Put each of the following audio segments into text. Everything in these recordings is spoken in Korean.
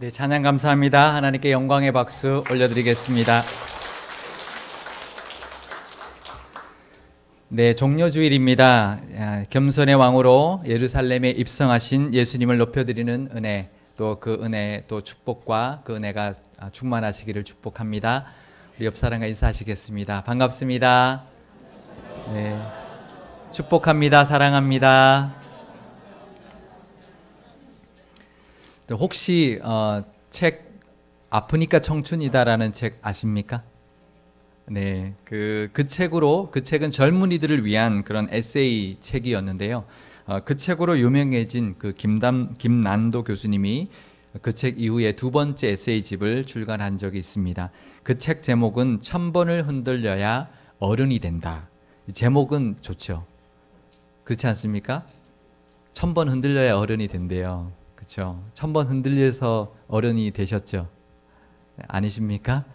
네, 찬양 감사합니다. 하나님께 영광의 박수 올려드리겠습니다. 네, 종려주일입니다. 겸손의 왕으로 예루살렘에 입성하신 예수님을 높여드리는 은혜, 또 그 은혜, 또 축복과 그 은혜가 충만하시기를 축복합니다. 우리 옆 사람과 인사하시겠습니다. 반갑습니다. 네, 축복합니다. 사랑합니다. 혹시 책 아프니까 청춘이다라는 책 아십니까? 네, 그 책은 젊은이들을 위한 그런 에세이 책이었는데요. 그 책으로 유명해진 그 김난도 교수님이 그 책 이후에 두 번째 에세이집을 출간한 적이 있습니다. 그 책 제목은 1000번을 흔들려야 어른이 된다. 제목은 좋죠. 그렇지 않습니까? 1000번 흔들려야 어른이 된대요. 그렇죠. 1000번 흔들려서 어른이 되셨죠? 아니십니까?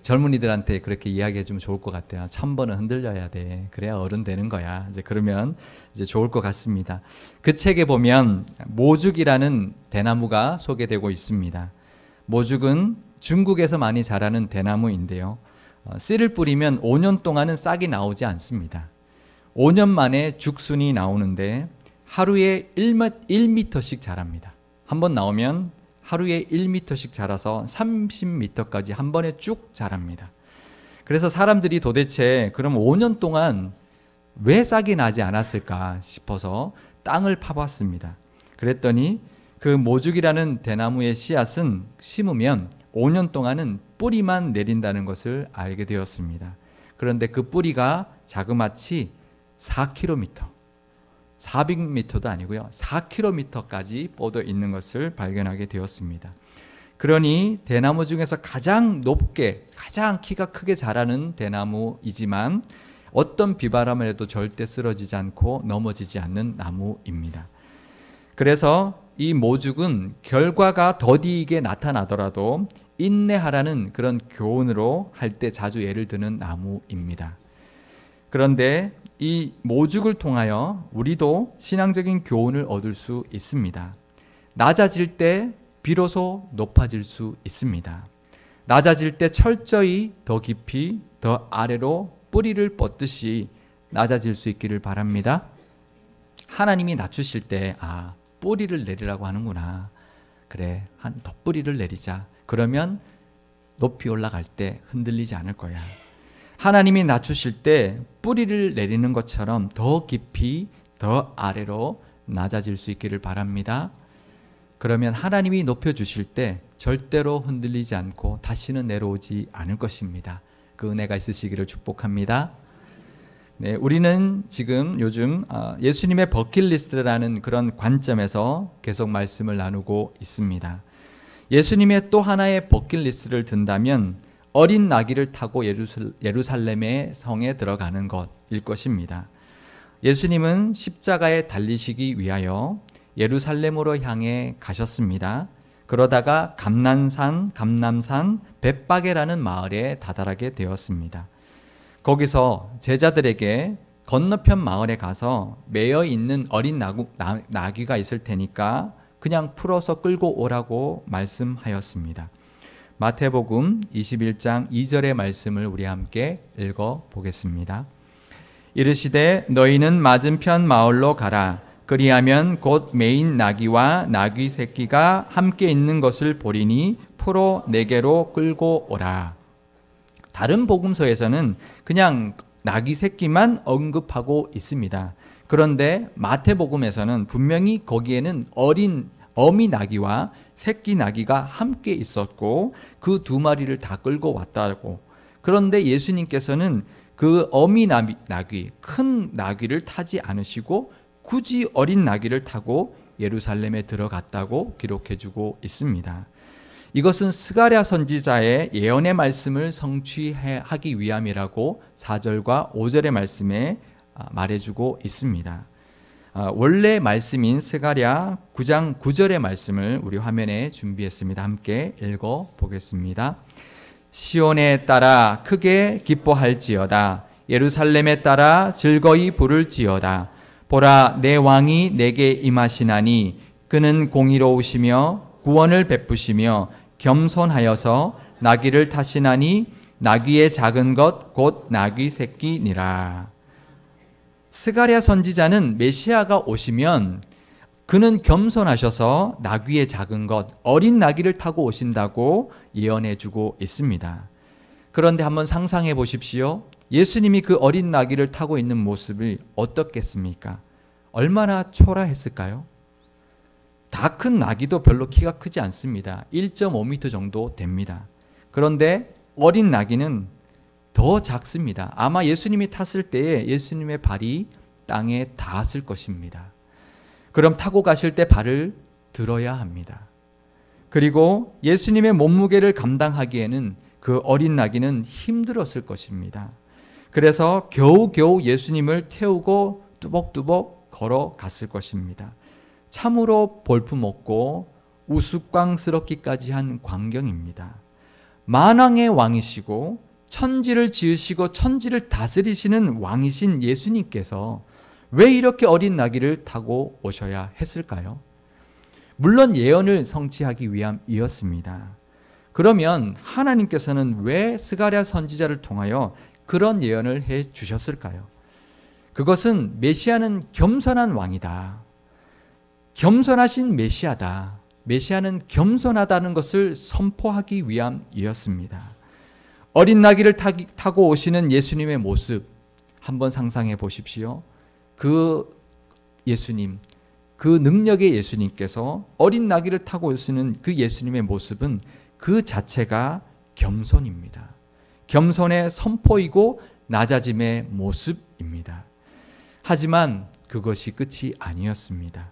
젊은이들한테 그렇게 이야기해 주면 좋을 것 같아요. 1000번은 흔들려야 돼. 그래야 어른 되는 거야. 그러면 좋을 것 같습니다. 그 책에 보면 모죽이라는 대나무가 소개되고 있습니다. 모죽은 중국에서 많이 자라는 대나무인데요. 씨를 뿌리면 5년 동안은 싹이 나오지 않습니다. 5년 만에 죽순이 나오는데 하루에 1m씩 자랍니다. 한 번 나오면 하루에 1m씩 자라서 30m까지 한 번에 쭉 자랍니다. 그래서 사람들이 도대체 그럼 5년 동안 왜 싹이 나지 않았을까 싶어서 땅을 파봤습니다. 그랬더니 그 모죽이라는 대나무의 씨앗은 심으면 5년 동안은 뿌리만 내린다는 것을 알게 되었습니다. 그런데 그 뿌리가 자그마치 4km, 400m도 아니고요, 4km까지 뻗어 있는 것을 발견하게 되었습니다. 그러니 대나무 중에서 가장 높게, 가장 키가 크게 자라는 대나무이지만 어떤 비바람을 해도 절대 쓰러지지 않고 넘어지지 않는 나무입니다. 그래서 이 모죽은 결과가 더디게 나타나더라도 인내하라는 그런 교훈으로 할 때 자주 예를 드는 나무입니다. 그런데 이 모죽을 통하여 우리도 신앙적인 교훈을 얻을 수 있습니다. 낮아질 때 비로소 높아질 수 있습니다. 낮아질 때 철저히 더 깊이 더 아래로 뿌리를 뻗듯이 낮아질 수 있기를 바랍니다. 하나님이 낮추실 때 뿌리를 내리라고 하는구나. 그래, 더 뿌리를 내리자. 그러면 높이 올라갈 때 흔들리지 않을 거야. 하나님이 낮추실 때 뿌리를 내리는 것처럼 더 깊이 더 아래로 낮아질 수 있기를 바랍니다. 그러면 하나님이 높여주실 때 절대로 흔들리지 않고 다시는 내려오지 않을 것입니다. 그 은혜가 있으시기를 축복합니다. 네, 우리는 지금 요즘 예수님의 버킷리스트라는 그런 관점에서 계속 말씀을 나누고 있습니다. 예수님의 또 하나의 버킷리스트를 든다면 어린 나귀를 타고 예루살렘의 성에 들어가는 것일 것입니다. 예수님은 십자가에 달리시기 위하여 예루살렘으로 향해 가셨습니다. 그러다가 감남산 벳바게라는 마을에 다다르게 되었습니다. 거기서 제자들에게 건너편 마을에 가서 매여 있는 어린 나귀가 있을 테니까 그냥 풀어서 끌고 오라고 말씀하였습니다. 마태복음 21장 2절의 말씀을 우리 함께 읽어보겠습니다. 이르시되 너희는 맞은편 마을로 가라. 그리하면 곧 매인 나귀와 나귀 새끼가 함께 있는 것을 보리니 풀어 내게로 끌고 오라. 다른 복음서에서는 그냥 나귀 새끼만 언급하고 있습니다. 그런데 마태복음에서는 분명히 거기에는 어미 나귀와 새끼 나귀가 함께 있었고 그 두 마리를 다 끌고 왔다고. 그런데 예수님께서는 그 어미 나귀, 큰 나귀를 타지 않으시고 굳이 어린 나귀를 타고 예루살렘에 들어갔다고 기록해주고 있습니다. 이것은 스가랴 선지자의 예언의 말씀을 성취하기 위함이라고 4절과 5절의 말씀에 말해주고 있습니다. 원래 말씀인 스가랴 9장 9절의 말씀을 우리 화면에 준비했습니다. 함께 읽어보겠습니다. 시온에 따라 크게 기뻐할지어다. 예루살렘에 따라 즐거이 부를지어다. 보라, 내 왕이 내게 임하시나니 그는 공의로우시며 구원을 베푸시며 겸손하여서 나귀를 타시나니 나귀의 작은 것 곧 나귀 새끼니라. 스가랴 선지자는 메시아가 오시면 그는 겸손하셔서 나귀의 작은 것, 어린 나귀를 타고 오신다고 예언해 주고 있습니다. 그런데 한번 상상해 보십시오. 예수님이 그 어린 나귀를 타고 있는 모습이 어떻겠습니까? 얼마나 초라했을까요? 다 큰 나귀도 별로 키가 크지 않습니다. 1.5m 정도 됩니다. 그런데 어린 나귀는 더 작습니다. 아마 예수님이 탔을 때에 예수님의 발이 땅에 닿았을 것입니다. 그럼 타고 가실 때 발을 들어야 합니다. 그리고 예수님의 몸무게를 감당하기에는 그 어린 나귀는 힘들었을 것입니다. 그래서 겨우겨우 예수님을 태우고 뚜벅뚜벅 걸어갔을 것입니다. 참으로 볼품없고 우스꽝스럽기까지 한 광경입니다. 만왕의 왕이시고 천지를 지으시고 천지를 다스리시는 왕이신 예수님께서 왜 이렇게 어린 나귀를 타고 오셔야 했을까요? 물론 예언을 성취하기 위함이었습니다. 그러면 하나님께서는 왜 스가랴 선지자를 통하여 그런 예언을 해 주셨을까요? 그것은 메시아는 겸손한 왕이다. 겸손하신 메시아다. 메시아는 겸손하다는 것을 선포하기 위함이었습니다. 어린 나귀를 타고 오시는 예수님의 모습 한번 상상해 보십시오. 그 예수님, 그 능력의 예수님께서 어린 나귀를 타고 오시는 그 예수님의 모습은 그 자체가 겸손입니다. 겸손의 선포이고 낮아짐의 모습입니다. 하지만 그것이 끝이 아니었습니다.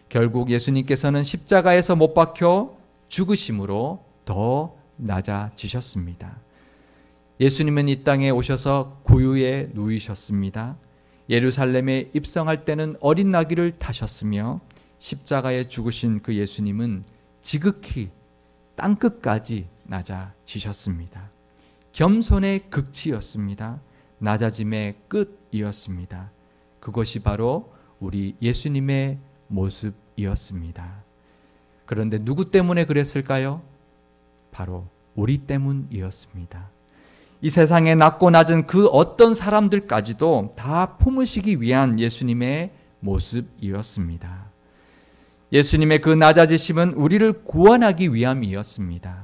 결국 예수님께서는 십자가에서 못 박혀 죽으심으로 더 낮아지셨습니다. 예수님은 이 땅에 오셔서 구유에 누이셨습니다. 예루살렘에 입성할 때는 어린 나귀를 타셨으며 십자가에 죽으신 그 예수님은 지극히 땅끝까지 낮아지셨습니다. 겸손의 극치였습니다. 낮아짐의 끝이었습니다. 그것이 바로 우리 예수님의 모습이었습니다. 그런데 누구 때문에 그랬을까요? 바로 우리 때문이었습니다. 이 세상에 낮고 낮은 그 어떤 사람들까지도 다 품으시기 위한 예수님의 모습이었습니다. 예수님의 그 낮아지심은 우리를 구원하기 위함이었습니다.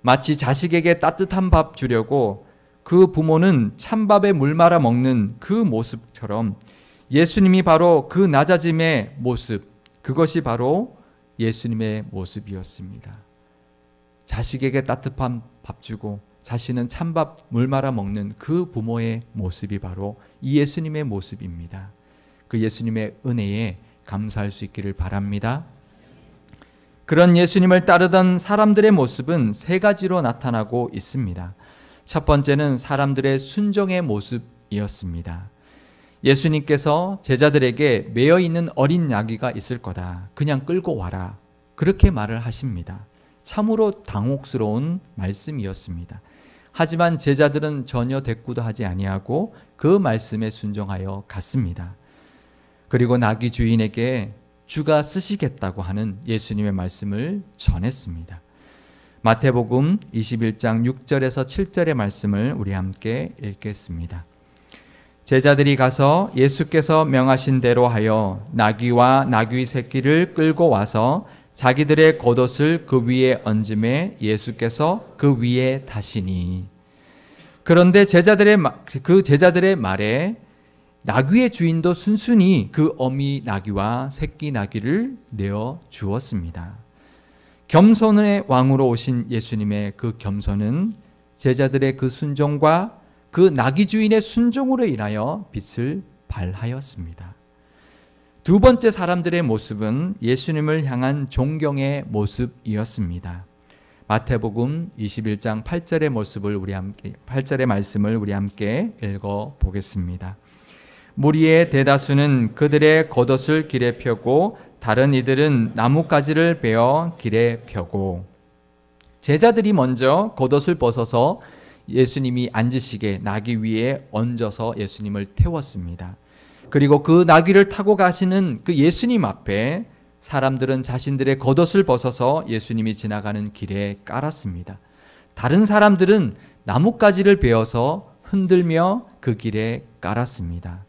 마치 자식에게 따뜻한 밥 주려고 그 부모는 찬밥에 물 말아 먹는 그 모습처럼 예수님이 바로 그 낮아짐의 모습, 그것이 바로 예수님의 모습이었습니다. 자식에게 따뜻한 밥 주고 자신은 찬밥 물 말아 먹는 그 부모의 모습이 바로 이 예수님의 모습입니다. 그 예수님의 은혜에 감사할 수 있기를 바랍니다. 그런 예수님을 따르던 사람들의 모습은 세 가지로 나타나고 있습니다. 첫 번째는 사람들의 순종의 모습이었습니다. 예수님께서 제자들에게 매여 있는 어린 나귀가 있을 거다. 그냥 끌고 와라. 그렇게 말을 하십니다. 참으로 당혹스러운 말씀이었습니다. 하지만 제자들은 전혀 대꾸도 하지 아니하고 그 말씀에 순종하여 갔습니다. 그리고 나귀 주인에게 주가 쓰시겠다고 하는 예수님의 말씀을 전했습니다. 마태복음 21장 6절에서 7절의 말씀을 우리 함께 읽겠습니다. 제자들이 가서 예수께서 명하신 대로 하여 나귀와 나귀 새끼를 끌고 와서 자기들의 겉옷을 그 위에 얹음에 예수께서 그 위에 타시니. 그런데 그 제자들의 말에 나귀의 주인도 순순히 그 어미 나귀와 새끼 나귀를 내어 주었습니다. 겸손의 왕으로 오신 예수님의 그 겸손은 제자들의 그 순종과 그 나귀 주인의 순종으로 인하여 빛을 발하였습니다. 두 번째 사람들의 모습은 예수님을 향한 존경의 모습이었습니다. 마태복음 21장 8절의 모습을 8절의 말씀을 우리 함께 읽어 보겠습니다. 무리의 대다수는 그들의 겉옷을 길에 펴고 다른 이들은 나뭇가지를 베어 길에 펴고. 제자들이 먼저 겉옷을 벗어서 예수님이 앉으시게 나귀 위에 얹어서 예수님을 태웠습니다. 그리고 그 나귀를 타고 가시는 그 예수님 앞에 사람들은 자신들의 겉옷을 벗어서 예수님이 지나가는 길에 깔았습니다. 다른 사람들은 나뭇가지를 베어서 흔들며 그 길에 깔았습니다.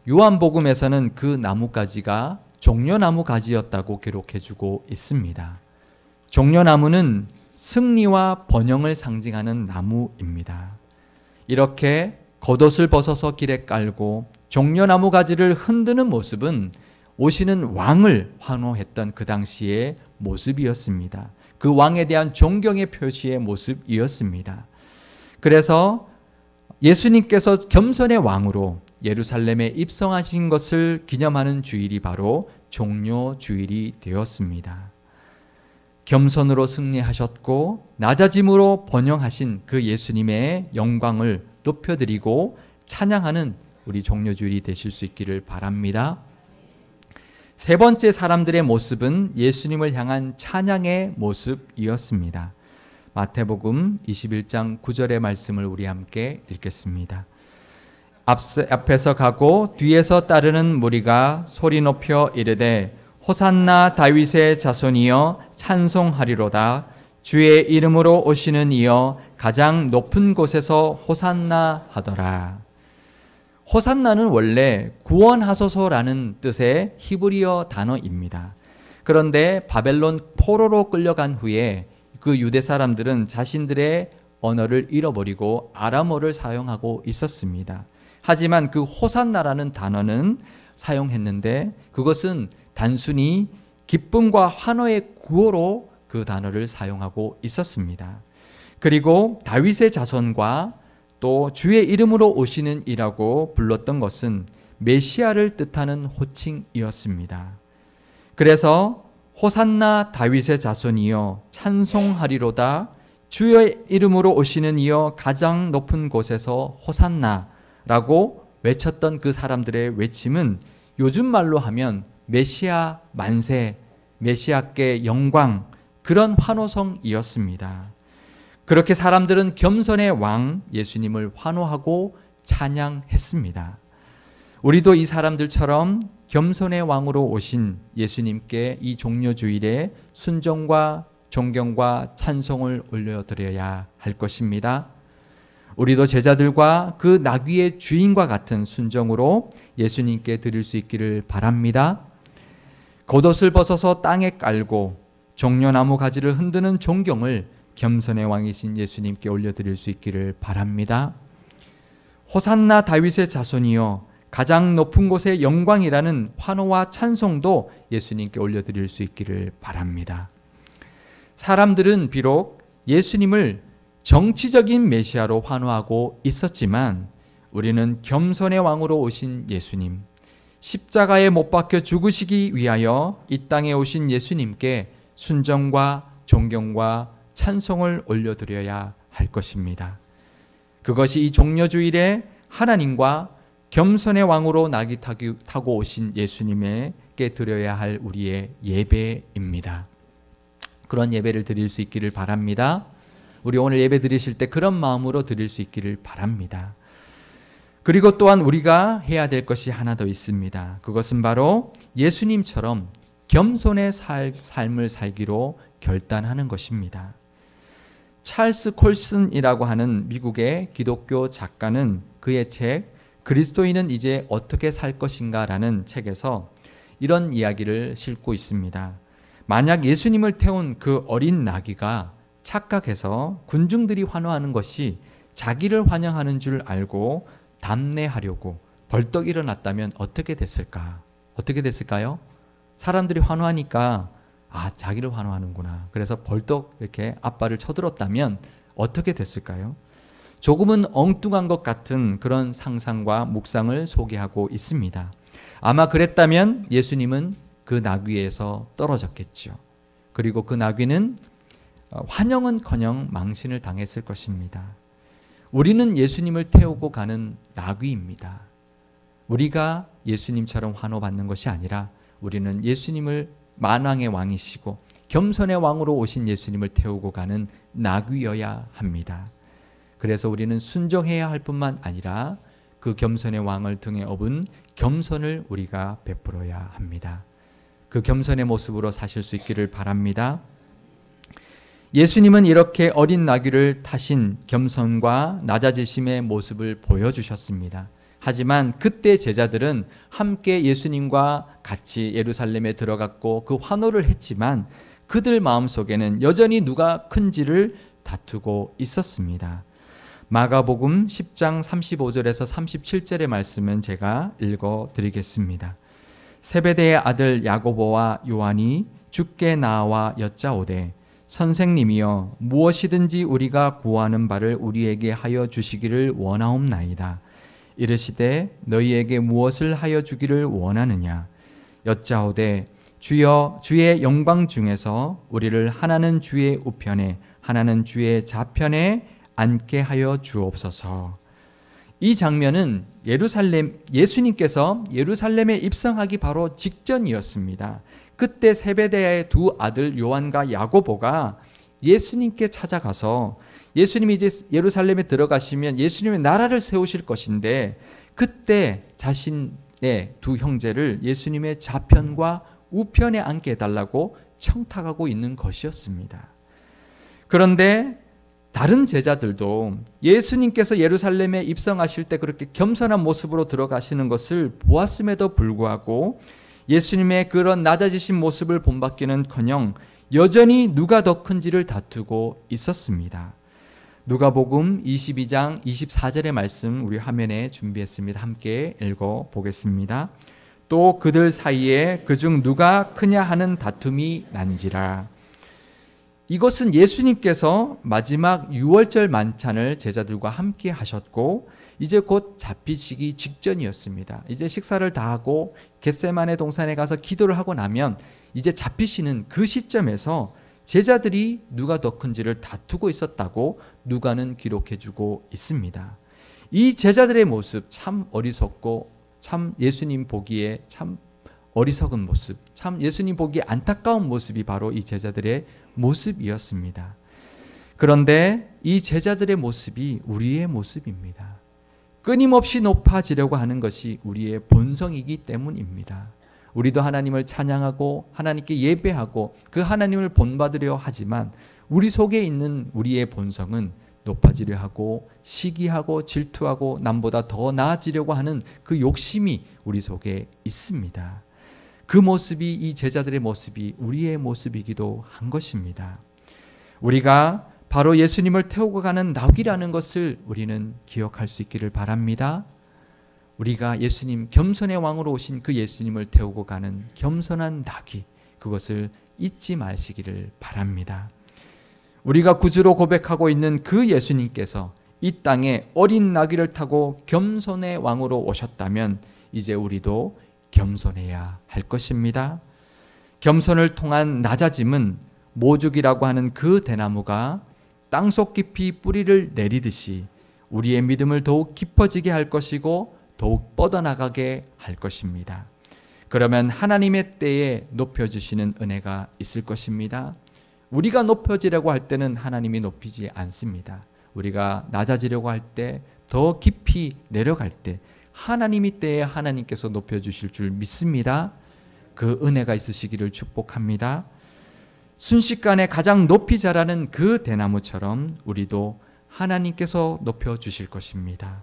요한복음에서는 그 나뭇가지가 종려나무 가지였다고 기록해주고 있습니다. 종려나무는 승리와 번영을 상징하는 나무입니다. 이렇게 겉옷을 벗어서 길에 깔고 종려나무 가지를 흔드는 모습은 오시는 왕을 환호했던 그 당시의 모습이었습니다. 그 왕에 대한 존경의 표시의 모습이었습니다. 그래서 예수님께서 겸손의 왕으로 예루살렘에 입성하신 것을 기념하는 주일이 바로 종려주일이 되었습니다. 겸손으로 승리하셨고 낮아짐으로 번영하신 그 예수님의 영광을 높여드리고 찬양하는 우리 종려주일이 되실 수 있기를 바랍니다. 세 번째 사람들의 모습은 예수님을 향한 찬양의 모습이었습니다. 마태복음 21장 9절의 말씀을 우리 함께 읽겠습니다. 앞에서 가고 뒤에서 따르는 무리가 소리 높여 이르되 호산나 다윗의 자손이여 찬송하리로다. 주의 이름으로 오시는 이여 가장 높은 곳에서 호산나 하더라. 호산나는 원래 구원하소서라는 뜻의 히브리어 단어입니다. 그런데 바벨론 포로로 끌려간 후에 그 유대 사람들은 자신들의 언어를 잃어버리고 아람어를 사용하고 있었습니다. 하지만 그 호산나라는 단어는 사용했는데 그것은 단순히 기쁨과 환호의 구호로 그 단어를 사용하고 있었습니다. 그리고 다윗의 자손과 또 주의 이름으로 오시는 이라고 불렀던 것은 메시아를 뜻하는 호칭이었습니다. 그래서 호산나 다윗의 자손이여 찬송하리로다. 주의 이름으로 오시는 이여 가장 높은 곳에서 호산나라고 외쳤던 그 사람들의 외침은 요즘 말로 하면 메시아 만세, 메시아께 영광, 그런 환호성이었습니다. 그렇게 사람들은 겸손의 왕 예수님을 환호하고 찬양했습니다. 우리도 이 사람들처럼 겸손의 왕으로 오신 예수님께 이 종려주일에 순종과 존경과 찬송을 올려드려야 할 것입니다. 우리도 제자들과 그 나귀의 주인과 같은 순종으로 예수님께 드릴 수 있기를 바랍니다. 겉옷을 벗어서 땅에 깔고 종려나무 가지를 흔드는 존경을 겸손의 왕이신 예수님께 올려드릴 수 있기를 바랍니다. 호산나 다윗의 자손이여 가장 높은 곳의 영광이라는 환호와 찬송도 예수님께 올려드릴 수 있기를 바랍니다. 사람들은 비록 예수님을 정치적인 메시아로 환호하고 있었지만 우리는 겸손의 왕으로 오신 예수님, 십자가에 못 박혀 죽으시기 위하여 이 땅에 오신 예수님께 순종과 존경과 찬송을 올려드려야 할 것입니다. 그것이 이 종려주일에 하나님과 겸손의 왕으로 나귀 타고 오신 예수님에게 드려야 할 우리의 예배입니다. 그런 예배를 드릴 수 있기를 바랍니다. 우리 오늘 예배 드리실 때 그런 마음으로 드릴 수 있기를 바랍니다. 그리고 또한 우리가 해야 될 것이 하나 더 있습니다. 그것은 바로 예수님처럼 겸손의 삶을 살기로 결단하는 것입니다. 찰스 콜슨이라고 하는 미국의 기독교 작가는 그의 책 그리스도인은 이제 어떻게 살 것인가 라는 책에서 이런 이야기를 싣고 있습니다. 만약 예수님을 태운 그 어린 나귀가 착각해서 군중들이 환호하는 것이 자기를 환영하는 줄 알고 담내하려고 벌떡 일어났다면 어떻게 됐을까? 어떻게 됐을까요? 사람들이 환호하니까 자기를 환호하는구나. 그래서 벌떡 이렇게 앞발을 쳐들었다면 어떻게 됐을까요? 조금은 엉뚱한 것 같은 그런 상상과 묵상을 소개하고 있습니다. 아마 그랬다면 예수님은 그 나귀에서 떨어졌겠죠. 그리고 그 나귀는 환영은커녕 망신을 당했을 것입니다. 우리는 예수님을 태우고 가는 나귀입니다. 우리가 예수님처럼 환호받는 것이 아니라 우리는 예수님을 만왕의 왕이시고 겸손의 왕으로 오신 예수님을 태우고 가는 나귀여야 합니다. 그래서 우리는 순종해야 할 뿐만 아니라 그 겸손의 왕을 등에 업은 겸손을 우리가 베풀어야 합니다. 그 겸손의 모습으로 사실 수 있기를 바랍니다. 예수님은 이렇게 어린 나귀를 타신 겸손과 낮아지심의 모습을 보여주셨습니다. 하지만 그때 제자들은 함께 예수님과 같이 예루살렘에 들어갔고 그 환호를 했지만 그들 마음속에는 여전히 누가 큰지를 다투고 있었습니다. 마가복음 10장 35절에서 37절의 말씀은 제가 읽어드리겠습니다. 세베대의 아들 야고보와 요한이 주께 나와 여짜오되 선생님이여 무엇이든지 우리가 구하는 바를 우리에게 하여 주시기를 원하옵나이다. 이르시되 너희에게 무엇을 하여 주기를 원하느냐. 여짜오되 주여 주의 영광 중에서 우리를 하나는 주의 우편에 하나는 주의 좌편에 앉게 하여 주옵소서. 이 장면은 예수님께서 예루살렘에 입성하기 바로 직전이었습니다. 그때 세베대의 두 아들 요한과 야고보가 예수님께 찾아가서 예수님이 이제 예루살렘에 들어가시면 예수님의 나라를 세우실 것인데 그때 자신의 두 형제를 예수님의 좌편과 우편에 앉게 해달라고 청탁하고 있는 것이었습니다. 그런데 다른 제자들도 예수님께서 예루살렘에 입성하실 때 그렇게 겸손한 모습으로 들어가시는 것을 보았음에도 불구하고 예수님의 그런 낮아지신 모습을 본받기는커녕 여전히 누가 더 큰지를 다투고 있었습니다. 누가복음 22장 24절의 말씀 우리 화면에 준비했습니다. 함께 읽어보겠습니다. 또 그들 사이에 그중 누가 크냐 하는 다툼이 난지라. 이것은 예수님께서 마지막 유월절 만찬을 제자들과 함께 하셨고 이제 곧 잡히시기 직전이었습니다. 이제 식사를 다 하고 겟세마네 동산에 가서 기도를 하고 나면 이제 잡히시는 그 시점에서 제자들이 누가 더 큰지를 다투고 있었다고 누가는 기록해주고 있습니다. 이 제자들의 모습 참 어리석고 참 예수님 보기에 참 어리석은 모습, 참 예수님 보기에 안타까운 모습이 바로 이 제자들의 모습이었습니다. 그런데 이 제자들의 모습이 우리의 모습입니다. 끊임없이 높아지려고 하는 것이 우리의 본성이기 때문입니다. 우리도 하나님을 찬양하고 하나님께 예배하고 그 하나님을 본받으려 하지만 우리 속에 있는 우리의 본성은 높아지려 하고 시기하고 질투하고 남보다 더 나아지려고 하는 그 욕심이 우리 속에 있습니다. 그 모습이 이 제자들의 모습이 우리의 모습이기도 한 것입니다. 우리가 바로 예수님을 태우고 가는 나귀라는 것을 우리는 기억할 수 있기를 바랍니다. 우리가 예수님 겸손의 왕으로 오신 그 예수님을 태우고 가는 겸손한 나귀, 그것을 잊지 마시기를 바랍니다. 우리가 구주로 고백하고 있는 그 예수님께서 이 땅에 어린 나귀를 타고 겸손의 왕으로 오셨다면 이제 우리도 겸손해야 할 것입니다. 겸손을 통한 낮아짐은 모죽이라고 하는 그 대나무가 땅속 깊이 뿌리를 내리듯이 우리의 믿음을 더욱 깊어지게 할 것이고 더욱 뻗어나가게 할 것입니다. 그러면 하나님의 때에 높여주시는 은혜가 있을 것입니다. 우리가 높여지려고 할 때는 하나님이 높이지 않습니다. 우리가 낮아지려고 할 때, 더 깊이 내려갈 때 하나님이 때에 하나님께서 높여주실 줄 믿습니다. 그 은혜가 있으시기를 축복합니다. 순식간에 가장 높이 자라는 그 대나무처럼 우리도 하나님께서 높여주실 것입니다.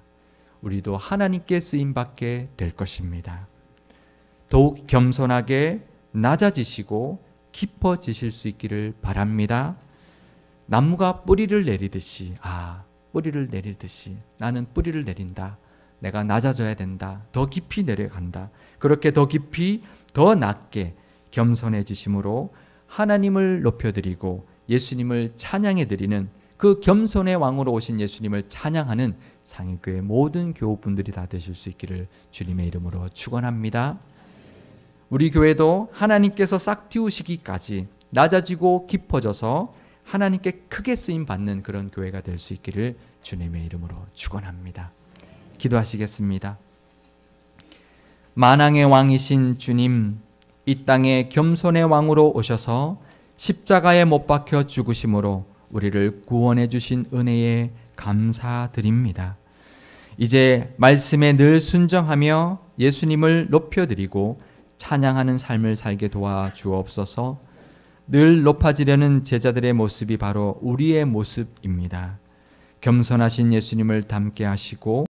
우리도 하나님께 쓰임받게 될 것입니다. 더욱 겸손하게 낮아지시고 깊어지실 수 있기를 바랍니다. 나무가 뿌리를 내리듯이 뿌리를 내리듯이 나는 뿌리를 내린다. 내가 낮아져야 된다. 더 깊이 내려간다. 그렇게 더 깊이 더 낮게 겸손해지심으로 하나님을 높여드리고 예수님을 찬양해드리는 그 겸손의 왕으로 오신 예수님을 찬양하는 상일교회 모든 교우분들이 다 되실 수 있기를 주님의 이름으로 축원합니다. 우리 교회도 하나님께서 싹 틔우시기까지 낮아지고 깊어져서 하나님께 크게 쓰임받는 그런 교회가 될 수 있기를 주님의 이름으로 축원합니다. 기도하시겠습니다. 만왕의 왕이신 주님, 이 땅에 겸손의 왕으로 오셔서 십자가에 못 박혀 죽으심으로 우리를 구원해 주신 은혜에 감사드립니다. 이제 말씀에 늘 순정하며 예수님을 높여드리고 찬양하는 삶을 살게 도와주옵소서. 늘 높아지려는 제자들의 모습이 바로 우리의 모습입니다. 겸손하신 예수님을 닮게 하시고